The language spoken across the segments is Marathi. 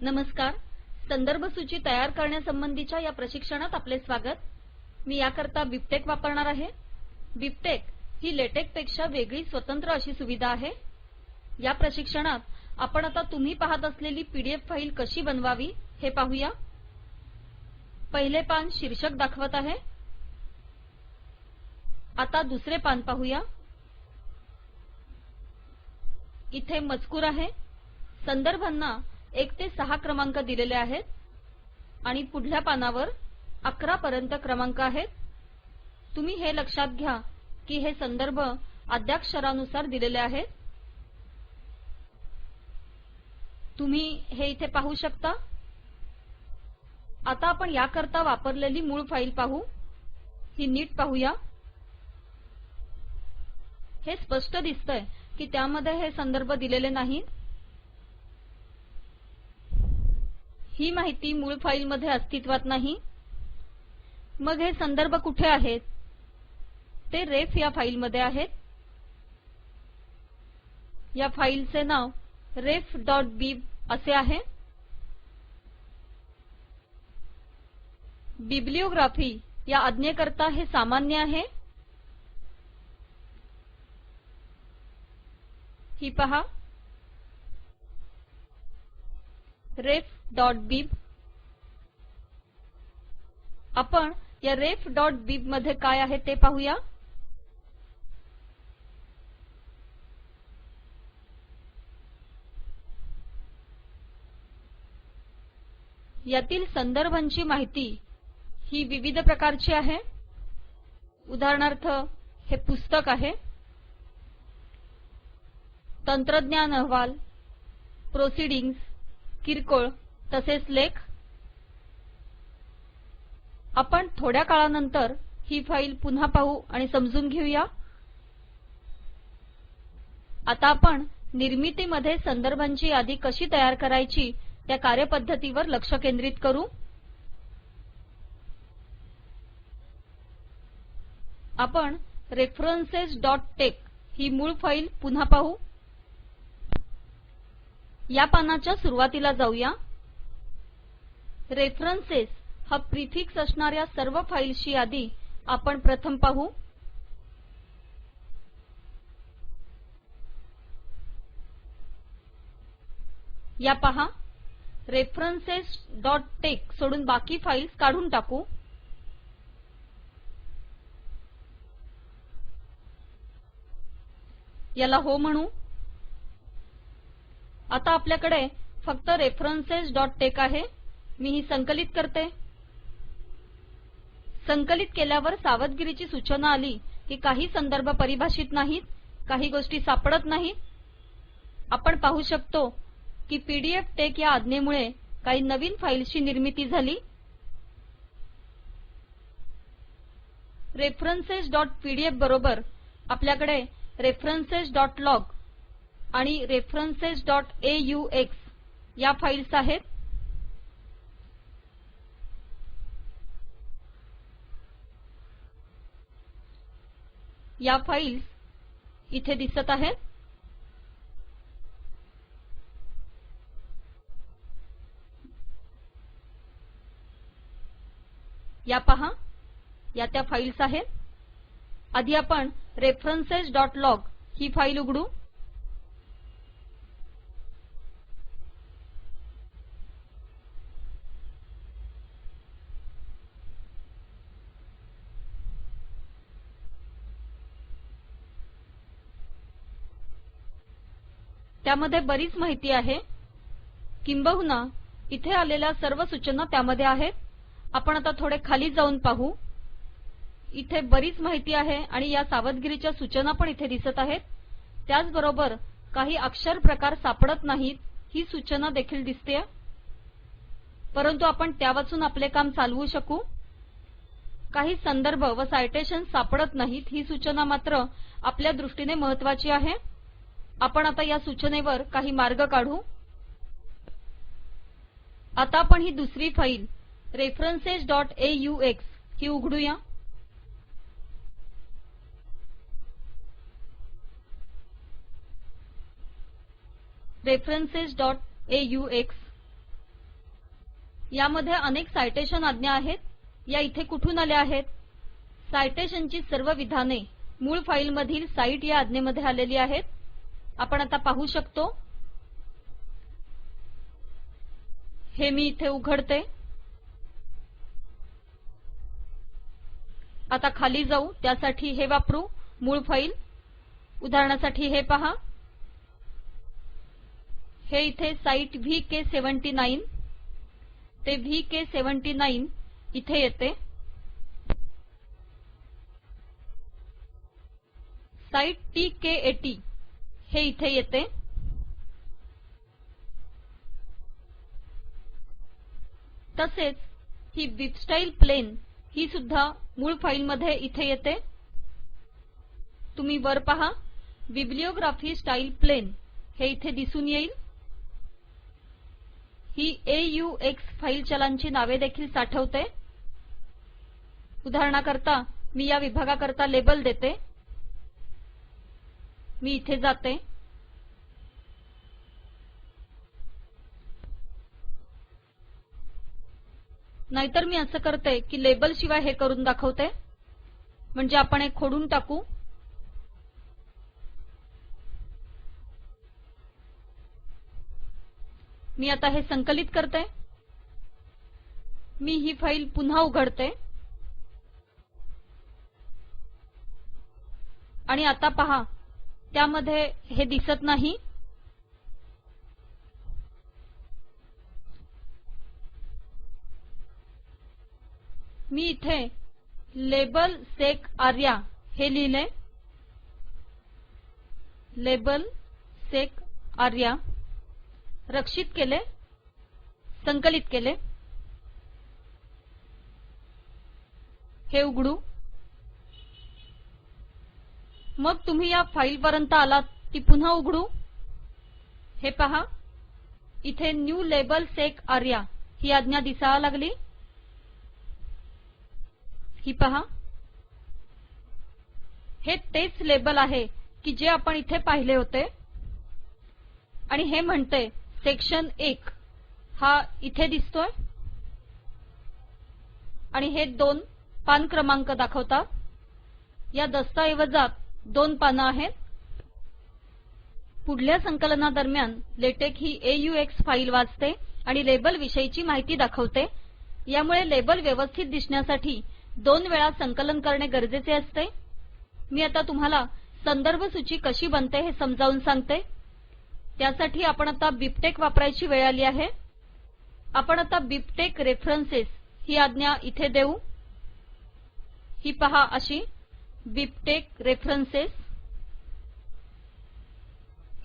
नमस्कार. संदर्भ सूची तयार करण्यासंबंधीच्या या प्रशिक्षणात आपले स्वागत. मी याकरता बिबटेक्स वापरणार आहे. बिबटेक्स ही लेटेक पेक्षा वेगळी स्वतंत्र अशी सुविधा आहे. या प्रशिक्षणात आपण आता तुम्ही पाहत असलेली पीडीएफ फाईल कशी बनवावी हे पाहूया. पहिले पान शीर्षक दाखवत आहे. आता दुसरे पान पाहूया. इथे मजकूर आहे. संदर्भांना 1 ते 6 क्रमांक दिलेले आहेत आणि पुढल्या पानावर 11 पर्यंत क्रमांक आहेत. तुम्ही हे लक्षात घ्या की हे संदर्भ आद्याक्षरानुसार दिलेले आहेत. तुम्ही हे इथे पाहू शकता. आता आपण याकरता वापरलेली मूळ फाईल पाहू. ही नीट पाहूया. हे स्पष्ट दिसतंय की त्यामध्ये हे संदर्भ दिलेले नाहीत. ही माहिती मूळ फाईलमध्ये अस्तित्वात नाही. मग हे संदर्भ कुठे आहेत? ते रेफ या फाईलमध्ये आहेत. या फाईलचे नाव ref.bib असे आहे. बिब्लिओग्राफी या आज्ञेकरता हे सामान्य आहे. ही पहा ref.bib. आपण या ref.bib मध्ये काय आहे ते पाहूया. यातील संदर्भांची माहिती ही विविध प्रकारची आहे. उदाहरणार्थ हे पुस्तक आहे, तंत्रज्ञान अहवाल, प्रोसिडिंग्ज, किरकोळ तसेच लेख. आपण थोड्या काळानंतर ही फाईल पुन्हा पाहू आणि समजून घेऊया. आता आपण निर्मितीमध्ये संदर्भांची यादी कशी तयार करायची त्या कार्यपद्धतीवर लक्ष केंद्रित करू. आपण references.tex ही मूळ फाईल पुन्हा पाहू. या पानाच्या सुरुवातीला जाऊया. रेफरन्सेस हा प्रिफिक्स असणाऱ्या सर्व फाईल्सची यादी आपण प्रथम पाहू. या पहा references.tex सोडून बाकी फाईल्स काढून टाकू. याला हो म्हणू. आता आपल्याकडे फक्त references.tex आहे. मी ही संकलित करते. संकलित केल्यावर सावधगिरीची सूचना आली की काही संदर्भ परिभाषित नाहीत, काही गोष्टी सापडत नाहीत. आपण पाहू शकतो की pdftex या आज्ञेमुळे काही नवीन फाईल्सची निर्मिती झाली. references.pdf बरोबर आपल्याकडे references.log आणि references.aux या फाईल्स आहेत. या फाईल्स इथे दिसत आहेत. या पहा, या त्या फाईल्स आहेत. आधी आपण references.log ही फाईल उघडू. त्यामध्ये बरीच माहिती आहे. किंबहुना इथे आलेल्या सर्व सूचना त्यामध्ये आहेत. आपण आता थोडे खाली जाऊन पाहू. इथे बरीच माहिती आहे आणि या सावधगिरीच्या सूचना पण इथे दिसत आहेत. त्याचबरोबर काही अक्षर प्रकार सापडत नाहीत ही सूचना देखील दिसते. परंतु आपण त्या वाचून आपले काम चालवू शकू. काही संदर्भ व सायटेशन सापडत नाहीत ही सूचना मात्र आपल्या दृष्टीने महत्त्वाची आहे. आपण आता या सूचनेवर काही मार्ग काढू. आता आपण ही दुसरी फाईल references.aux ही उघडूया. references.aux यामध्ये अनेक सायटेशन आज्ञा आहेत. या इथे कुठून आल्या आहेत? सायटेशनची सर्व विधाने मूळ फाईलमधील साइट या आज्ञेमध्ये आलेली आहेत. आपण आता पाहू शकतो. हे मी इथे उघडते. आता खाली जाऊ. त्यासाठी हे वापरू, मूळ फाईल. उदाहरणासाठी हे पहा. हे इथे साइट VK79 ते VK79 इथे येते. साइट TK80 हे इथे येते. तसेच ही बिबस्टाईल प्लेन ही सुद्धा मूळ फाईलमध्ये इथे येते. तुम्ही वर पहा. बिब्लिओग्राफी स्टाईल प्लेन हे इथे दिसून येईल. ही AUX फाईल चलांची नावे देखील साठवते. उदाहरणाकरता मी या विभागाकरता लेबल देते. मी इथे जाते. नाहीतर मी असं करते की लेबल शिवाय हे करून दाखवते. म्हणजे आपण हे खोडून टाकू. मी आता हे संकलित करते. मी ही फाईल पुन्हा उघडते. आणि आता पहा, त्यामध्ये हे दिसत नाही. मी इथे लेबल सेक आर्या हे लिहिले. लेबल सेक आर्या रक्षित केले, संकलित केले. हे उघडू. मग तुम्ही या फाईलपर्यंत आलात ती पुन्हा उघडू. हे पहा, इथे न्यू लेबल सेक आर्या ही आज्ञा दिसायला लागली. ही पहा. हे तेच लेबल आहे की जे आपण इथे पाहिले होते. आणि हे म्हणते सेक्शन 1 हा इथे दिसतोय. आणि हे 2 पान क्रमांक दाखवतात. या दस्तऐवजात 2 पानं आहेत. पुढल्या संकलनादरम्यान लेटेक ही AUX फाईल वाचते आणि लेबल विषयीची माहिती दाखवते. यामुळे लेबल व्यवस्थित दिसण्यासाठी 2 वेळा संकलन करणे गरजेचे असते. मी आता तुम्हाला संदर्भ सूची कशी बनते हे समजावून सांगते. त्यासाठी आपण आता बिबटेक्स वापरायची वेळ आली आहे. आपण आता बिबटेक्स रेफरन्सेस ही आज्ञा इथे देऊ. ही पहा अशी बिबटेक्स रेफरन्सेस.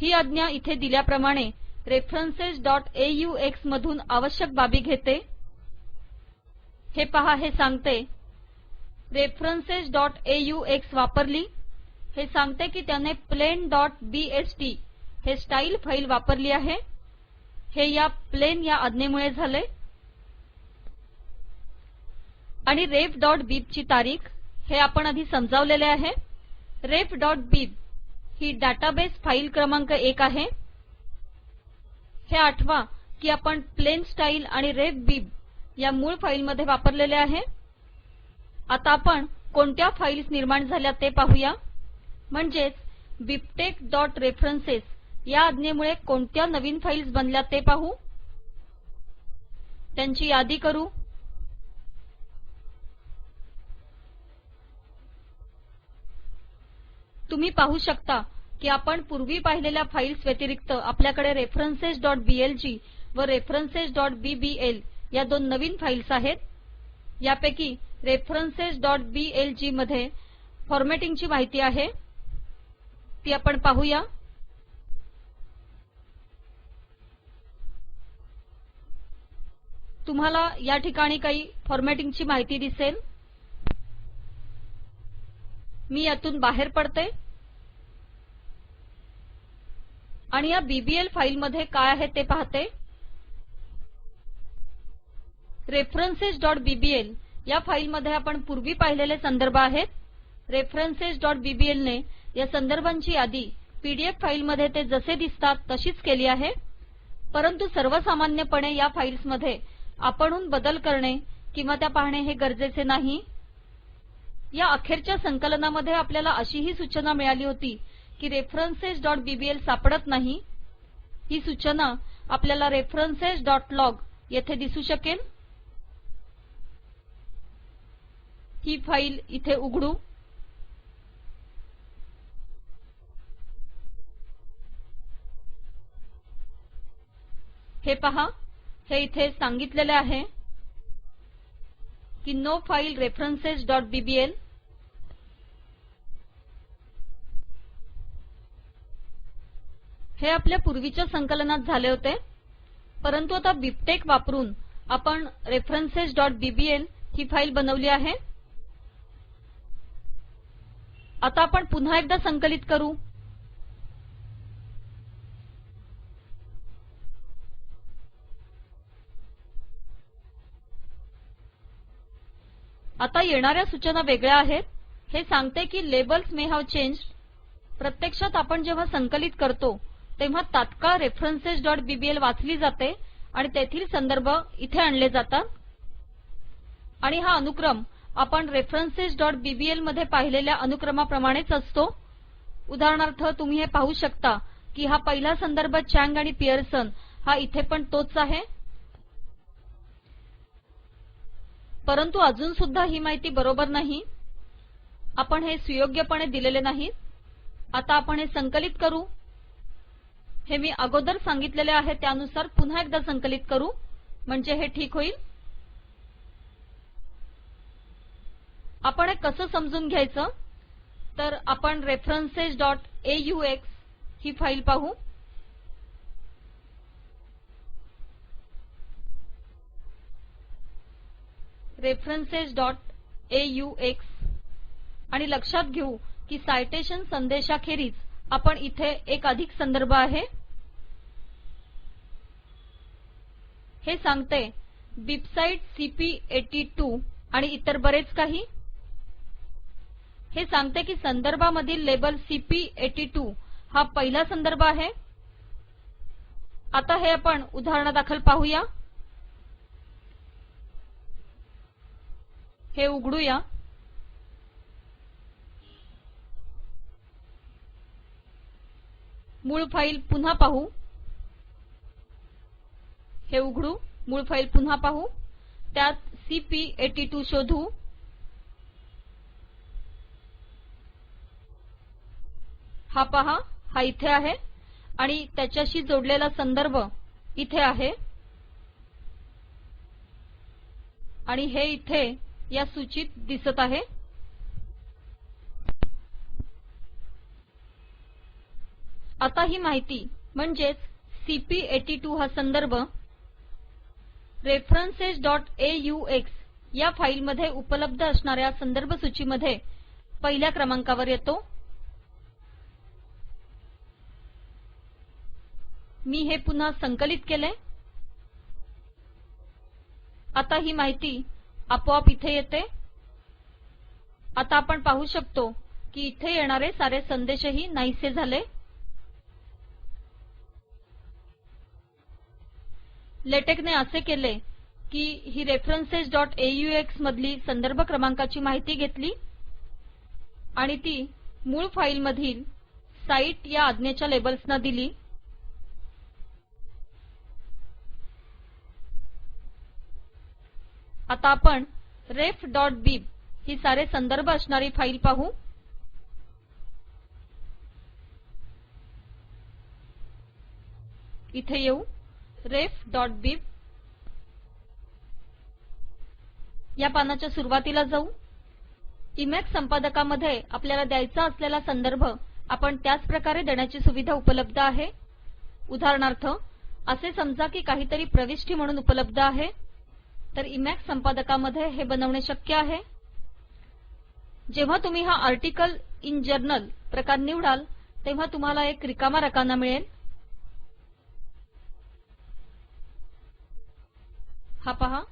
ही आज्ञा इथे दिल्याप्रमाणे references.aux मधून आवश्यक बाबी घेते. हे पहा, हे सांगते references.aux वापरली. हे सांगते की त्याने plain.bst हे स्टाईल फाईल वापरली आहे. हे या प्लेन या आज्ञेमुळे झाले. आणि ref.bib ची तारीख हे आपण आधी समजावलेले आहे. ref.bib ही डाटाबेस फाईल क्रमांक 1 आहे. हे आठवा की आपण प्लेन स्टाईल आणि refbib या मूळ फाईलमध्ये वापरलेले आहे. आता आपण कोणत्या फाईल्स निर्माण झाल्या ते पाहूया. म्हणजेच bibtex.references या आज्ञेमुळे कोणत्या नवीन फाईल्स बनल्या ते पाहू. त्यांची यादी करू. तुम्ही पाहू शकता की आपण पूर्वी पाहिलेल्या फाईल्स व्यतिरिक्त आपल्याकडे references.blg व references.bbl या 2 नवीन फाईल्स आहेत. यापैकी references.blg मध्ये फॉर्मॅटिंगची माहिती आहे. ती आपण पाहूया. तुम्हाला या ठिकाणी काही फॉर्मॅटिंगची माहिती दिसेल. मी यातून बाहेर पडते आणि या BBL फाईलमध्ये काय आहे ते पाहते. references.bbl या फाईलमध्ये आपण पूर्वी पाहिलेले संदर्भ आहेत. references.bbl ने या संदर्भांची यादी PDF फाईलमध्ये ते जसे दिसतात तशीच केली आहे. परंतु सर्वसामान्यपणे या फाईल्समध्ये आपणहून बदल करणे किंवा त्या पाहणे हे गरजेचे नाही। या अखेरच्या संकलनामध्ये आपल्याला अशीही सूचना मिळाली होती की referencesबीबीएल सापडत नाही। ही सूचना आपल्याला referencesलॉग येथे दिसू शकेल। ही फाईल इथे उघडू। हे पहा, हे इथे सांगितलेले आहे की नो फाइल referencesबीबीएल। हे आपल्या पूर्वीच्या संकलनात झाले होते, परंतु आता बिबटेक्स वापरून आपण referencesबीबीएल ही फाईल बनवली आहे। आता आपण पुन्हा एकदा संकलित करू। आता येणाऱ्या सूचना वेगळ्या आहेत। हे सांगते की लेबल्स मे हावे चेंज्ड। प्रत्यक्षात आपण जेव्हा संकलित करतो तेव्हा तात्काळ referencesबीबीएल वाचली जाते आणि तेथील संदर्भ इथे आणले जातात आणि हा अनुक्रम आपण referencesबीबीएल मध्ये पाहिलेल्या अनुक्रमाप्रमाणेच असतो। उदाहरणार्थ तुम्ही हे पाहू शकता की हा पहिला संदर्भ चँग आणि पियर्सन हा इथे पण तोच आहे। परंतु अजून सुद्धा ही माहिती बरोबर नाही। आपण हे सुयोग्यपणे दिलेले नाही। आता आपण हे संकलित करू। हे मी अगोदर सांगितलेले आहे त्यानुसार पुन्हा एकदा संकलित करू म्हणजे हे ठीक होईल। आपण हे कसं समजून घ्यायचं तर आपण referencesऑक्स ही फाईल पाहू। referencesऑक्स आणि लक्षात घेऊ की सायटेशन संदेशाखेरीज आपण इथे एक अधिक संदर्भ आहे। हे सांगते बिबसाइट सीपी82 आणि इतर बरेच काही। हे सांगते की संदर्भामधील लेबल सीपी82 हा पहिला संदर्भ आहे। आता हे आपण उदाहरणादाखल पाहूया। हे उघडूया। मूळ फाईल पुन्हा पाहू। हे उघडू, मूळ फाईल पुन्हा पाहू, त्यात सीपी82 शोधू। हा पहा, हा इथे आहे आणि त्याच्याशी जोडलेला संदर्भ इथे आहे आणि हे इथे या सूचीत दिसत आहे। आता ही माहिती म्हणजेच सीपी82 हा संदर्भ referencesऑक्स या फाईलमध्ये उपलब्ध असणाऱ्या संदर्भ सूचीमध्ये पहिल्या क्रमांकावर येतो। मी हे पुन्हा संकलित केले। आता ही माहिती आपोआप इथे येते। आता आपण पाहू शकतो की इथे येणारे सारे संदेशही नाहीसे झाले। लेटेकने असे केले की ही referencesऑक्स मधली संदर्भ क्रमांकाची माहिती घेतली आणि ती मूळ फाईलमधील साइट या आज्ञेच्या लेबल्सना दिली। आता आपण ref.bib ही सारे संदर्भ असणारी फाईल पाहू। इथे येऊ, ref.bib या पानाच्या सुरुवातीला जाऊ। इमॅक्स संपादकामध्ये आपल्याला द्यायचा असलेला संदर्भ आपण त्याच प्रकारे देण्याची सुविधा उपलब्ध आहे। उदाहरणार्थ असे समजा की काहीतरी प्रविष्टी म्हणून उपलब्ध आहे, तर इमॅक्स संपादकामध्ये हे बनवणे शक्य आहे। जेव्हा तुम्ही हा आर्टिकल इन जर्नल प्रकार निवडाल तेव्हा तुम्हाला एक रिकामा रकाना मिळेल। हा पहा,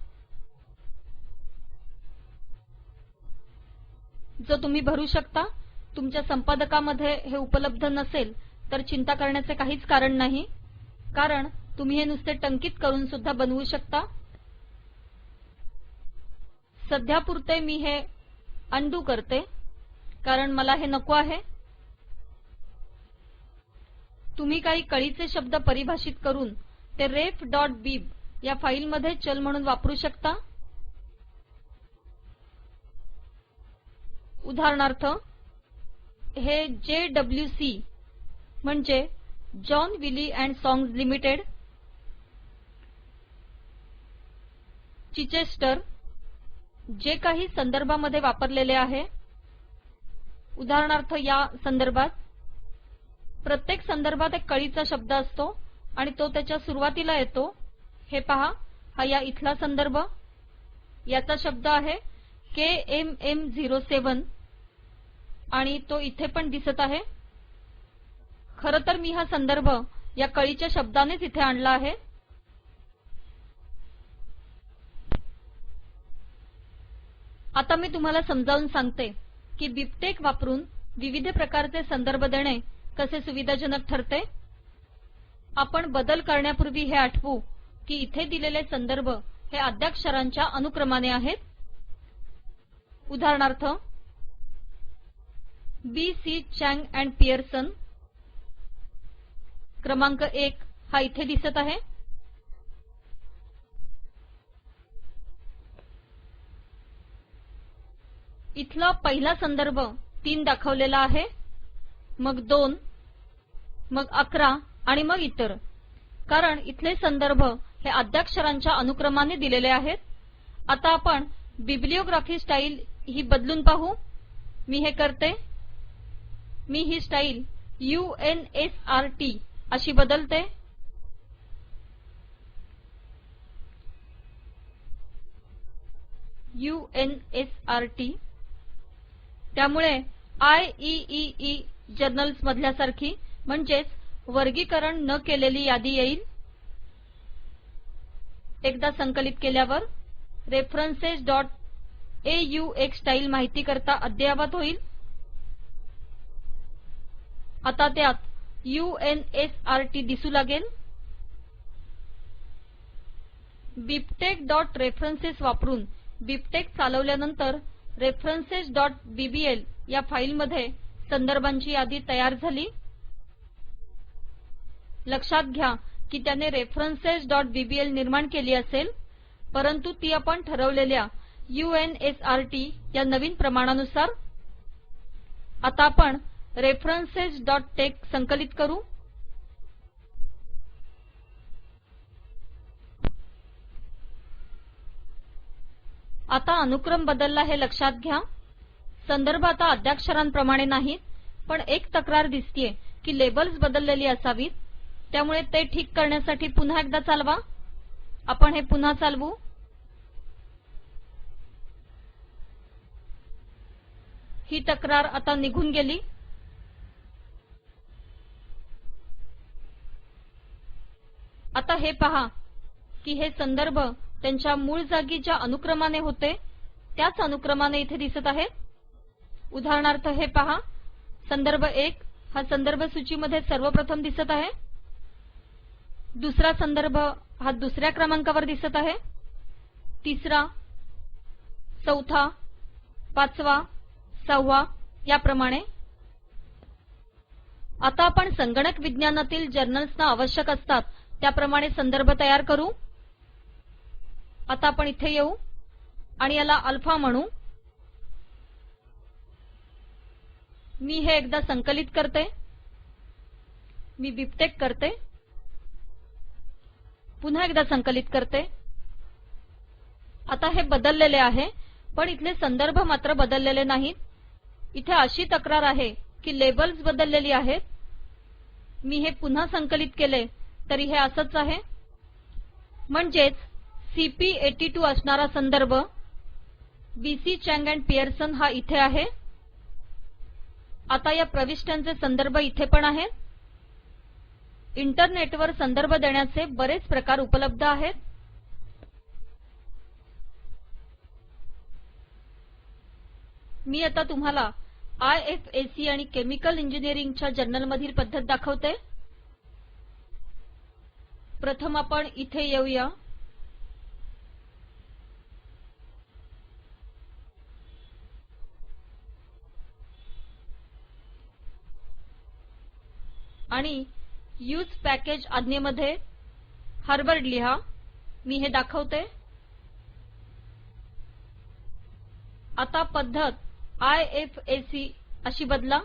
जो तुम्ही भरू शकता। तुमच्या संपादकामध्ये हे उपलब्ध नसेल तर चिंता करण्याचे काहीच कारण नाही, कारण तुम्ही हे नुसते टंकित करून सुद्धा बनवू शकता। सध्यापुरते मी हे अंडू करते कारण मला हे नको आहे। तुम्ही काही कळीचे शब्द परिभाषित करून ते ref.bib या फाईलमध्ये चल म्हणून वापरू शकता। उदाहरणार्थ हे JWC म्हणजे John Wiley and Sons Limited, Chichester जे काही संदर्भामध्ये वापरलेले आहे। उदाहरणार्थ या संदर्भात प्रत्येक संदर्भात एक कळीचा शब्द असतो आणि तो त्याच्या सुरुवातीला येतो। हे पहा, हा या इथला संदर्भ, याचा शब्द आहे KMM07 आणि तो इथे पण दिसत आहे। खरं तर मी हा संदर्भ या कळीच्या शब्दानेच इथे आणला आहे। आता मी तुम्हाला समजावून सांगते की बिबटेक्स वापरून विविध प्रकारचे संदर्भ देणे कसे सुविधाजनक ठरते। आपण बदल करण्यापूर्वी हे आठवू की इथे दिलेले संदर्भ हे आद्याक्षरांच्या अनुक्रमाने आहेत। उदाहरणार्थ B.C. चँग अँड पियर्सन क्रमांक 1 हा इथे दिसत आहे। इथला पहिला संदर्भ 3 दाखवलेला आहे, मग 2, मग 11 आणि मग इतर, कारण इथले संदर्भ हे आद्याक्षरांच्या अनुक्रमाने दिलेले आहेत। आता आपण बिब्लिओग्राफी स्टाईल ही बदलून पाहू। मी हे करते। मी ही स्टाईल UNSRT अशी बदलते। UNSRT त्यामुळे IEEE जर्नल्स मधल्यासारखी म्हणजेच वर्गीकरण न केलेली यादी येईल। एकदा संकलित केल्यावर referencesऑक्स स्टाईल माहिती करता अद्ययावत होईल। आता त्यात UNSRT दिसू लागेल। bibtexरेफरन्स वापरून बिबटेक्स चालवल्यानंतर referencesबीबीएल या फाईलमध्ये संदर्भांची यादी तयार झाली। लक्षात घ्या की त्याने referencesबीबीएल निर्माण केली असेल, परंतु ती आपण ठरवलेल्या UNSRT या नवीन प्रमाणानुसार। आता आपण referencesटेक्स संकलित करू। आता अनुक्रम बदलला हे लक्षात घ्या। संदर्भ आता अद्याक्षरांप्रमाणे नाहीत, पण एक तक्रार दिसतेय की लेबल्स बदललेली असावीत। त्यामुळे ते ठीक करण्यासाठी पुन्हा एकदा चालवा। आपण हे पुन्हा चालवू। ही तक्रार आता निघून गेली। आता हे पहा की हे संदर्भ त्यांच्या मूळ जागी ज्या अनुक्रमाने होते त्याच अनुक्रमाने इथे दिसत आहेत। उदाहरणार्थ हे पहा, संदर्भ 1 हा संदर्भ सूचीमध्ये सर्वप्रथम दिसत आहे। दुसरा संदर्भ हा दुसऱ्या क्रमांकावर दिसत आहे, तिसरा, चौथा, पाचवा, 6वा याप्रमाणे। आता आपण संगणक विज्ञानातील जर्नल्सना आवश्यक असतात त्याप्रमाणे संदर्भ तयार करू। आता आपण इथे येऊ आणि याला अल्फा म्हणू। मी हे एकदा संकलित करते। मी बिबटेक्स करते, पुन्हा एकदा संकलित करते। आता हे बदललेले आहे, पण इथले संदर्भ मात्र बदललेले नाहीत। इथे अशी तक्रार आहे की लेबल्स बदललेली आहेत। मी हे पुन्हा संकलित केले तरी हे असंच आहे। म्हणजेच CP82 असणारा संदर्भ BC चँग अँड पियर्सन हा इथे आहे। आता या प्रविष्ट्यांचे संदर्भ इथे पण आहेत। इंटरनेटवर संदर्भ देण्याचे बरेच प्रकार उपलब्ध आहेत। मी आता तुम्हाला IFAC आणि केमिकल इंजिनिअरिंगच्या जर्नलमधील पद्धत दाखवते। प्रथम आपण इथे येऊया। आणि यूज पॅकेज आज्ञेमध्ये हार्वर्ड लिहा। मी हे दाखवते। आता पद्धत IFAC अशी बदला।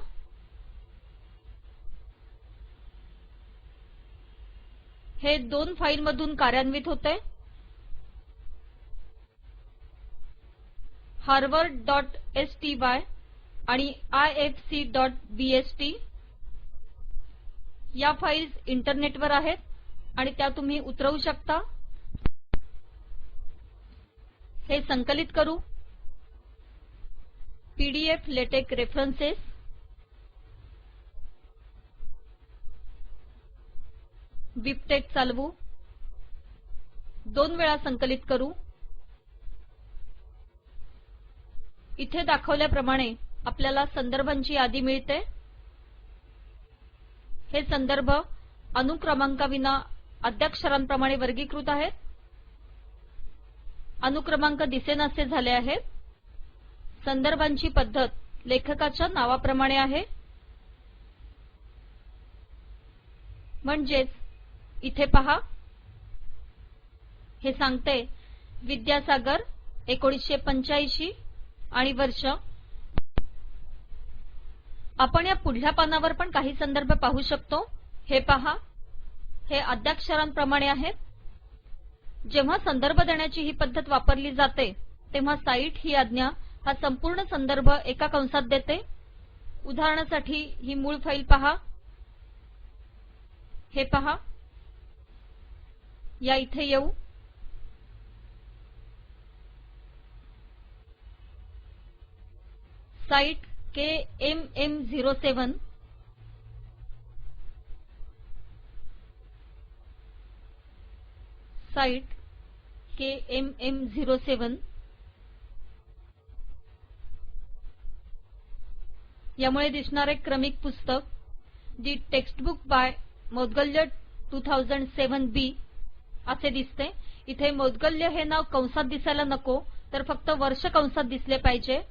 हे दोन फाईलमधून कार्यान्वित होते। harvard.sty आणि ifc.bst या फाईल्स इंटरनेटवर आहेत आणि त्या तुम्ही उतरवू शकता। हे संकलित करू। पीडीएफ लेटेक रेफरन्सेस, बिबटेक्स चालवू, दोन वेळा संकलित करू। इथे दाखवल्याप्रमाणे आपल्याला संदर्भांची यादी मिळते। हे संदर्भ अनुक्रमांकाविना अद्याक्षरांप्रमाणे वर्गीकृत आहेत। अनुक्रमांक दिसेनासे झाले आहेत। संदर्भांची पद्धत लेखकाच्या नावाप्रमाणे आहे। म्हणजेच इथे पहा, हे सांगते विद्यासागर 1985 आणि वर्ष। आपण या पुढल्या पानावर पण काही संदर्भ पाहू शकतो। हे पहा, हे अद्याक्षरांप्रमाणे आहेत। जेव्हा संदर्भ देण्याची ही पद्धत वापरली जाते तेव्हा साइट ही आज्ञा हा संपूर्ण संदर्भ एका कंसात देते। उदाहरणासाठी ही मूळ फाईल पहा। हे पहा, या इथे येऊ। साइट KMM07 साइट KMM07 यामुळे दिसणारे क्रमिक पुस्तक दी टेक्स्टबुक बाय मौद्गल्य 2007B असे दिसते। इथे मौद्गल्य हे नाव कंसात दिसायला नको, तर फक्त वर्ष कंसात दिसले पाहिजे।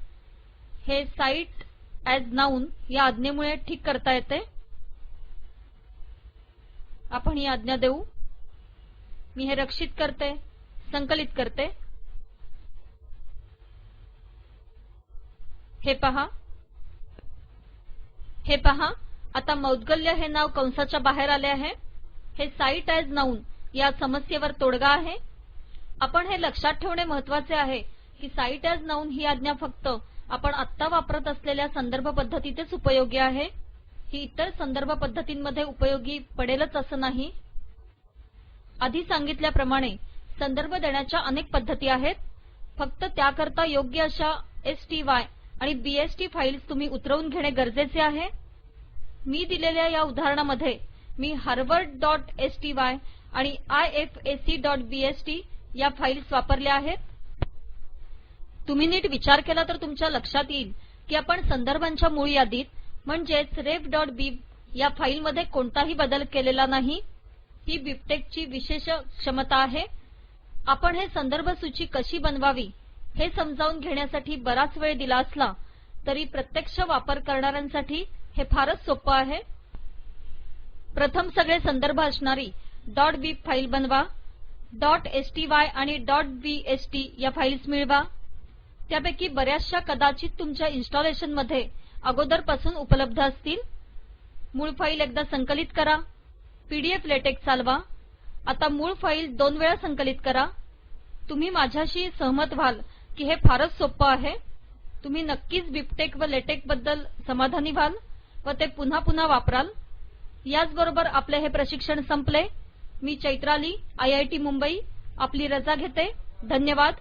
हे साइट ॲज नाउन या आज्ञेमुळे ठीक करता येते। आपण ही आज्ञा देऊ। मी हे रक्षित करते, संकलित करते। हे पहा, हे पहा, आता मौद्गल्य हे नाव कंसाच्या बाहेर आले आहे। हे साइट ॲज नाउन या समस्येवर तोडगा आहे। आपण हे लक्षात ठेवणे महत्त्वाचे आहे की साइट ॲज नाउन ही आज्ञा फक्त आपण आत्ता वापरत असलेल्या संदर्भ पद्धतीतच उपयोगी आहे। ही इतर संदर्भ पद्धतींमध्ये उपयोगी पडेलच असं नाही। आधी सांगितल्याप्रमाणे संदर्भ देण्याच्या अनेक पद्धती आहेत। फक्त त्याकरता योग्य अशा STY आणि BST फाईल्स तुम्ही उतरवून घेणे गरजेचे आहे। मी दिलेल्या या उदाहरणामध्ये मी harvard.sty आणि ifac.bst या फाईल्स वापरल्या आहेत। तुम्ही नीट विचार केला तर तुमच्या लक्षात येईल की आपण संदर्भांच्या मूळ यादीत म्हणजेच ref.bib या फाईलमध्ये कोणताही बदल केलेला नाही। ही बिबटेक्सची विशेष क्षमता आहे। आपण हे संदर्भ सूची कशी बनवावी हे समजावून घेण्यासाठी बराच वेळ दिला असला तरी प्रत्यक्ष वापर करणाऱ्यांसाठी हे फारच सोपे आहे। प्रथम सगळे संदर्भ असणारी .bib फाईल बनवा। .sty आणि .bst या फाईल्स मिळवा। त्यापैकी बऱ्याचशा कदाचित तुमच्या इन्स्टॉलेशनमध्ये अगोदरपासून उपलब्ध असतील। मूळ फाईल एकदा संकलित करा। पीडीएफ लेटेक चालवा। आता मूळ फाईल दोन वेळा संकलित करा। तुम्ही माझ्याशी सहमत व्हाल की हे फारच सोपे आहे। तुम्ही नक्कीच बिबटेक्स व लेटेक बद्दल समाधानी व्हाल व ते पुन्हा पुन्हा वापराल। याचबरोबर आपले हे प्रशिक्षण संपले। मी चैत्राली IIT मुंबई आपली रजा घेते। धन्यवाद।